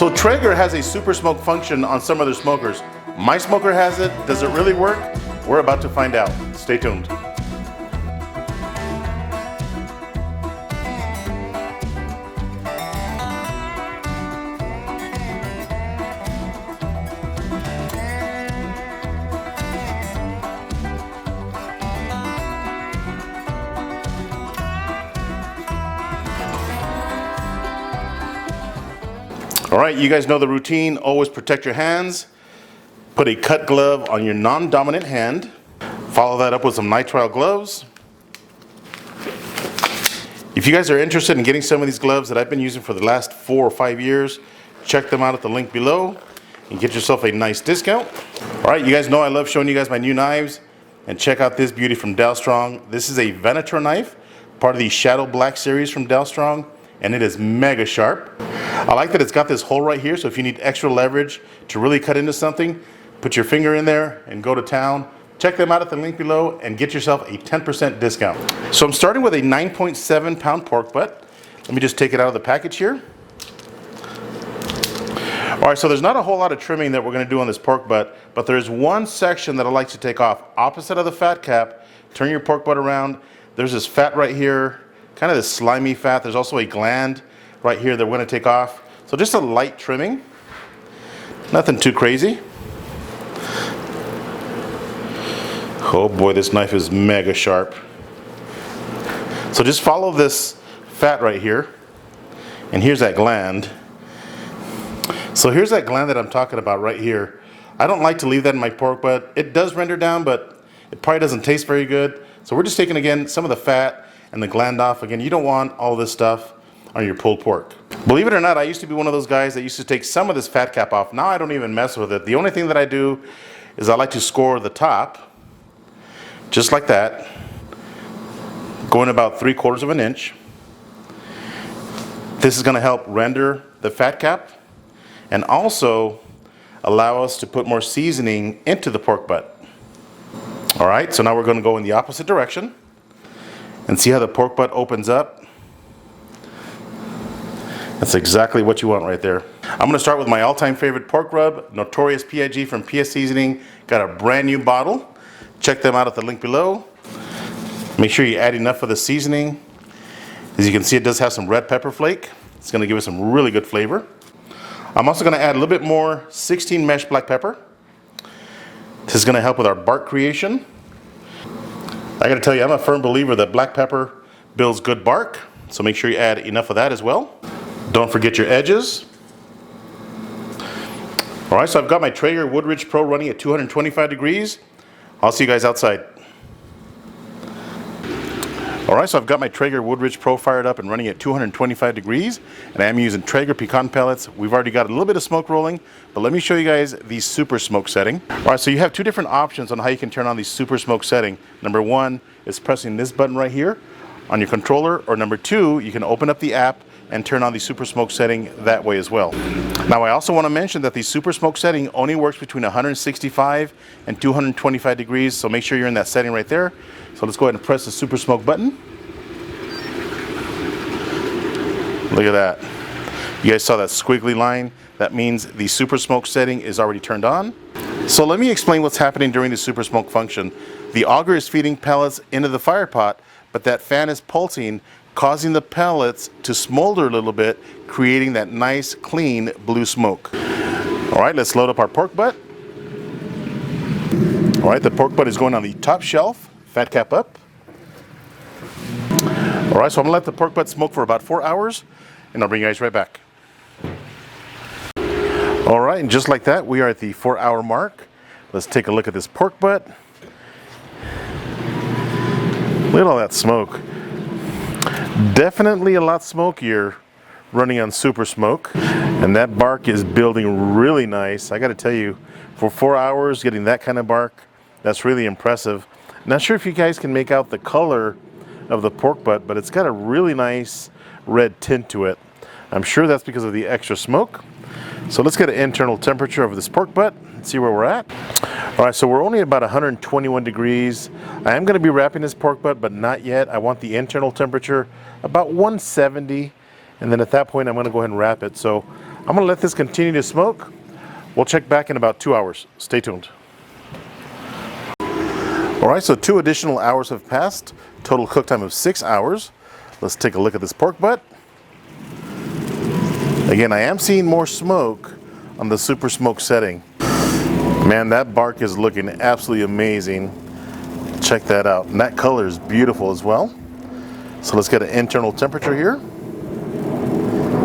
So Traeger has a super smoke function on some other smokers. My smoker has it. Does it really work? We're about to find out. Stay tuned. All right, you guys know the routine. Always protect your hands. Put a cut glove on your non-dominant hand. Follow that up with some nitrile gloves. If you guys are interested in getting some of these gloves that I've been using for the last 4 or 5 years, check them out at the link below and get yourself a nice discount. All right, you guys know I love showing you guys my new knives. And check out this beauty from Strong. This is a Venator knife, part of the Shadow Black series from Strong, and it is mega sharp. I like that it's got this hole right here, so if you need extra leverage to really cut into something, put your finger in there and go to town. Check them out at the link below and get yourself a 10% discount. So I'm starting with a 9.7 pound pork butt. Let me just take it out of the package here. All right, so there's not a whole lot of trimming that we're gonna do on this pork butt, but there's one section that I like to take off. Opposite of the fat cap, turn your pork butt around. There's this fat right here, kind of this slimy fat. There's also a gland right here that we're gonna take off. So just a light trimming, nothing too crazy. Oh boy, this knife is mega sharp. So just follow this fat right here, and here's that gland. So here's that gland that I'm talking about right here. I don't like to leave that in my pork butt. It does render down, but it probably doesn't taste very good. So we're just taking, again, some of the fat and the gland off. Again, you don't want all this stuff on your pulled pork. Believe it or not, I used to be one of those guys that used to take some of this fat cap off. Now I don't even mess with it. The only thing that I do is I like to score the top, just like that, going about 3/4 of an inch. This is gonna help render the fat cap and also allow us to put more seasoning into the pork butt. All right, so now we're gonna go in the opposite direction and see how the pork butt opens up. That's exactly what you want right there. I'm gonna start with my all-time favorite pork rub, Notorious PIG from PS Seasoning. Got a brand new bottle. Check them out at the link below. Make sure you add enough of the seasoning. As you can see, it does have some red pepper flake. It's gonna give us some really good flavor. I'm also gonna add a little bit more 16 mesh black pepper. This is gonna help with our bark creation. I gotta tell you, I'm a firm believer that black pepper builds good bark, so make sure you add enough of that as well. Don't forget your edges. All right, so I've got my Traeger Woodridge Pro running at 225 degrees. I'll see you guys outside. All right, so I've got my Traeger Woodridge Pro fired up and running at 225 degrees, and I'm using Traeger pecan pellets. We've already got a little bit of smoke rolling, but let me show you guys the super smoke setting. All right, so you have two different options on how you can turn on the super smoke setting. Number one is pressing this button right here on your controller, or number two, you can open up the app and turn on the super smoke setting that way as well. Now I also want to mention that the super smoke setting only works between 165 and 225 degrees, so make sure you're in that setting right there. So let's go ahead and press the super smoke button. Look at that. You guys saw that squiggly line? That means the super smoke setting is already turned on. So let me explain what's happening during the super smoke function. The auger is feeding pellets into the fire pot, but that fan is pulsing, causing the pellets to smolder a little bit, creating that nice, clean blue smoke. All right, let's load up our pork butt. All right, the pork butt is going on the top shelf, fat cap up. All right, so I'm gonna let the pork butt smoke for about 4 hours, and I'll bring you guys right back. All right, and just like that, we are at the 4-hour mark. Let's take a look at this pork butt. Look at all that smoke. Definitely a lot smokier running on super smoke, and that bark is building really nice. I got to tell you, for 4 hours getting that kind of bark, that's really impressive. Not sure if you guys can make out the color of the pork butt, but it's got a really nice red tint to it. I'm sure that's because of the extra smoke. So let's get an internal temperature of this pork butt and see where we're at. All right, so we're only about 121 degrees. I am going to be wrapping this pork butt, but not yet. I want the internal temperature about 170, and then at that point I'm going to go ahead and wrap it. So I'm gonna let this continue to smoke. We'll check back in about 2 hours. Stay tuned. All right, so 2 additional hours have passed. Total cook time of 6 hours. Let's take a look at this pork butt. Again, I am seeing more smoke on the super smoke setting. Man, that bark is looking absolutely amazing. Check that out. And that color is beautiful as well. So let's get an internal temperature here.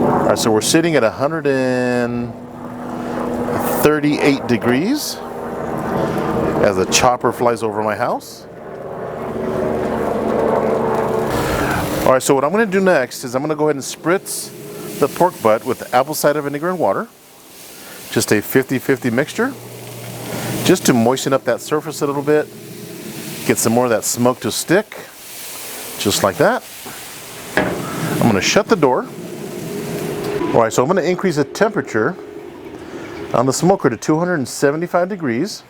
All right, so we're sitting at 138 degrees as the chopper flies over my house. All right, so what I'm going to do next is I'm going to go ahead and spritz the pork butt with apple cider vinegar and water. Just a 50-50 mixture, just to moisten up that surface a little bit, get some more of that smoke to stick, just like that. I'm going to shut the door. All right, so I'm going to increase the temperature on the smoker to 275 degrees.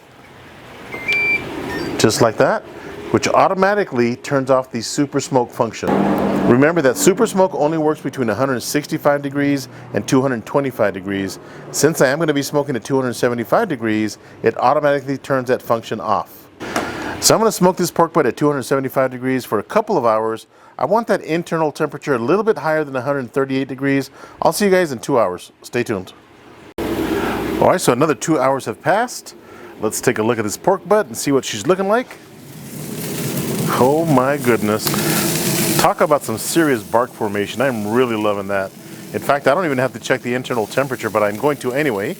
Just like that, which automatically turns off the super smoke function. Remember that super smoke only works between 165 degrees and 225 degrees. Since I am going to be smoking at 275 degrees, it automatically turns that function off. So I'm going to smoke this pork butt at 275 degrees for a couple of hours. I want that internal temperature a little bit higher than 138 degrees. I'll see you guys in 2 hours. Stay tuned. All right, so another 2 hours have passed. Let's take a look at this pork butt and see what she's looking like. Oh my goodness. Talk about some serious bark formation. I'm really loving that. In fact, I don't even have to check the internal temperature, but I'm going to anyway.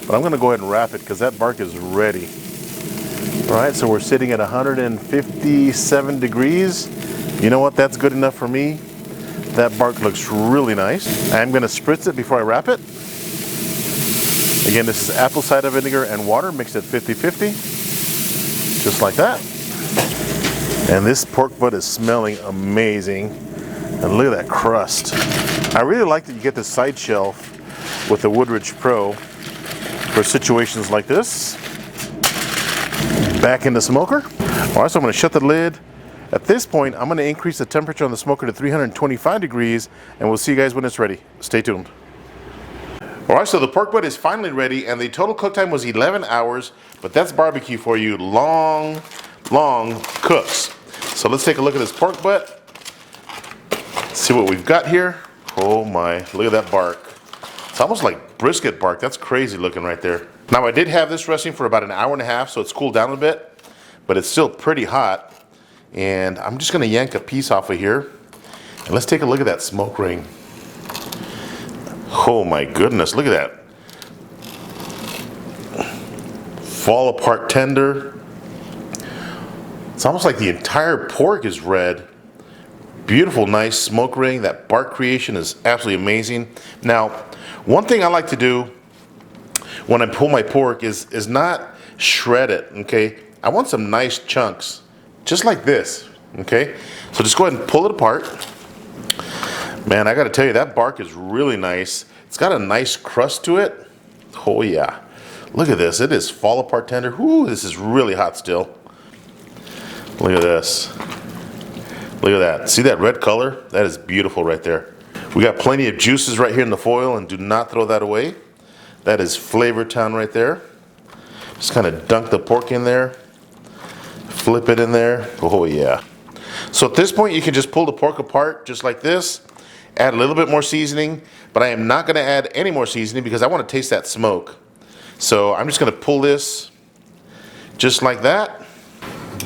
But I'm going to go ahead and wrap it because that bark is ready. All right, so we're sitting at 157 degrees. You know what? That's good enough for me. That bark looks really nice. I'm going to spritz it before I wrap it. Again, this is apple cider vinegar and water mixed at 50-50, just like that. And this pork butt is smelling amazing. And look at that crust. I really like that you get the side shelf with the Woodridge Pro for situations like this. Back in the smoker. All right, so I'm going to shut the lid. At this point, I'm going to increase the temperature on the smoker to 325 degrees, and we'll see you guys when it's ready. Stay tuned. All right, so the pork butt is finally ready, and the total cook time was 11 hours, but that's barbecue for you. Long cooks. So let's take a look at this pork butt. See what we've got here. Oh my, look at that bark. It's almost like brisket bark. That's crazy looking right there. Now I did have this resting for about an hour and a half, so it's cooled down a bit, but it's still pretty hot. And I'm just gonna yank a piece off of here. And let's take a look at that smoke ring. Oh my goodness, look at that. Fall apart tender. It's almost like the entire pork is red. Beautiful, nice smoke ring. That bark creation is absolutely amazing. Now, one thing I like to do when I pull my pork is not shred it, okay? I want some nice chunks, just like this, okay? So just go ahead and pull it apart. Man, I gotta tell you, that bark is really nice. It's got a nice crust to it. Oh yeah. Look at this, it is fall apart tender. Whoo, this is really hot still. Look at this. Look at that. See that red color? That is beautiful right there. We got plenty of juices right here in the foil, and do not throw that away. That is Flavor Town right there. Just kind of dunk the pork in there. Flip it in there. Oh yeah. So at this point, you can just pull the pork apart just like this. Add a little bit more seasoning, but I am not going to add any more seasoning because I want to taste that smoke. So I'm just going to pull this just like that.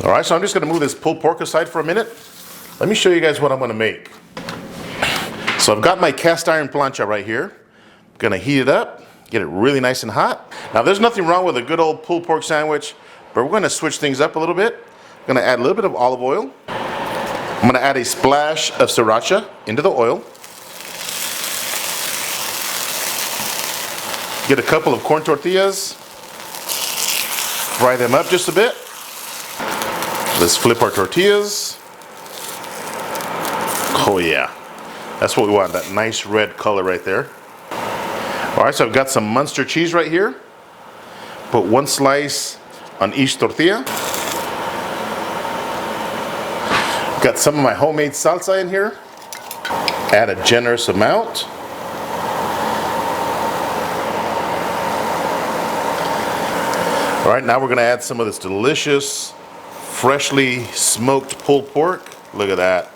All right, so I'm just going to move this pulled pork aside for a minute. Let me show you guys what I'm going to make. So I've got my cast iron plancha right here. I'm going to heat it up, get it really nice and hot. Now there's nothing wrong with a good old pulled pork sandwich, but we're going to switch things up a little bit. I'm going to add a little bit of olive oil. I'm going to add a splash of sriracha into the oil. Get a couple of corn tortillas. Fry them up just a bit. Let's flip our tortillas. Oh yeah, that's what we want, that nice red color right there. All right, so I've got some Munster cheese right here. Put one slice on each tortilla. Got some of my homemade salsa in here. Add a generous amount. All right, now we're gonna add some of this delicious, freshly smoked pulled pork. Look at that.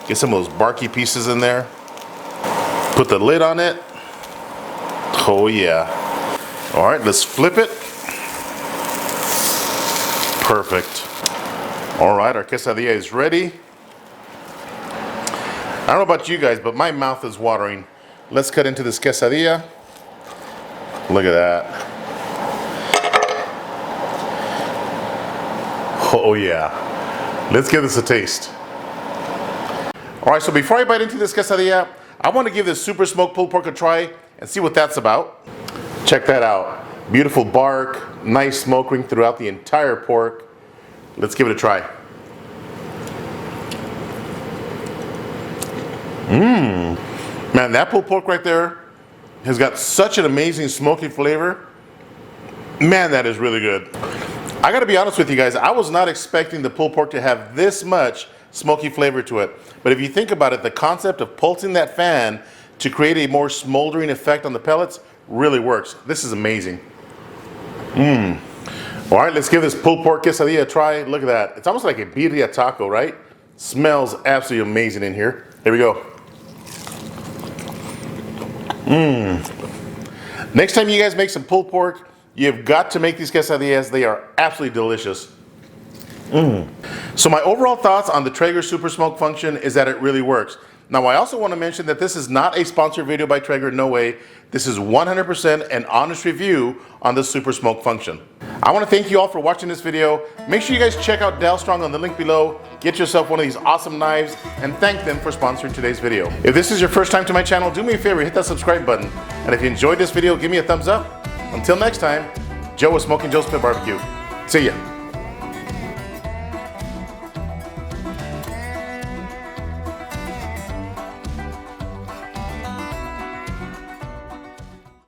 Get some of those barky pieces in there. Put the lid on it. Oh yeah. All right, let's flip it. Perfect. All right, our quesadilla is ready. I don't know about you guys, but my mouth is watering. Let's cut into this quesadilla. Look at that. Oh yeah. Let's give this a taste. All right, so before I bite into this quesadilla, I want to give this super smoked pulled pork a try and see what that's about. Check that out. Beautiful bark, nice smoke ring throughout the entire pork. Let's give it a try. Man, that pulled pork right there has got such an amazing smoky flavor. Man, that is really good. I gotta be honest with you guys, I was not expecting the pulled pork to have this much smoky flavor to it. But if you think about it, the concept of pulsing that fan to create a more smoldering effect on the pellets really works. This is amazing. All right, let's give this pulled pork quesadilla a try. Look at that. It's almost like a birria taco, right? Smells absolutely amazing in here. Here we go. Next time you guys make some pulled pork, you've got to make these quesadillas. They are absolutely delicious. So my overall thoughts on the Traeger Super Smoke function is that it really works. Now I also want to mention that this is not a sponsored video by Traeger, no way. This is 100% an honest review on the Super Smoke function. I want to thank you all for watching this video. Make sure you guys check out Dal Strong on the link below. Get yourself one of these awesome knives and thank them for sponsoring today's video. If this is your first time to my channel, do me a favor, hit that subscribe button. And if you enjoyed this video, give me a thumbs up. Until next time, Joe with Smokin Joe's Pit BBQ. See ya.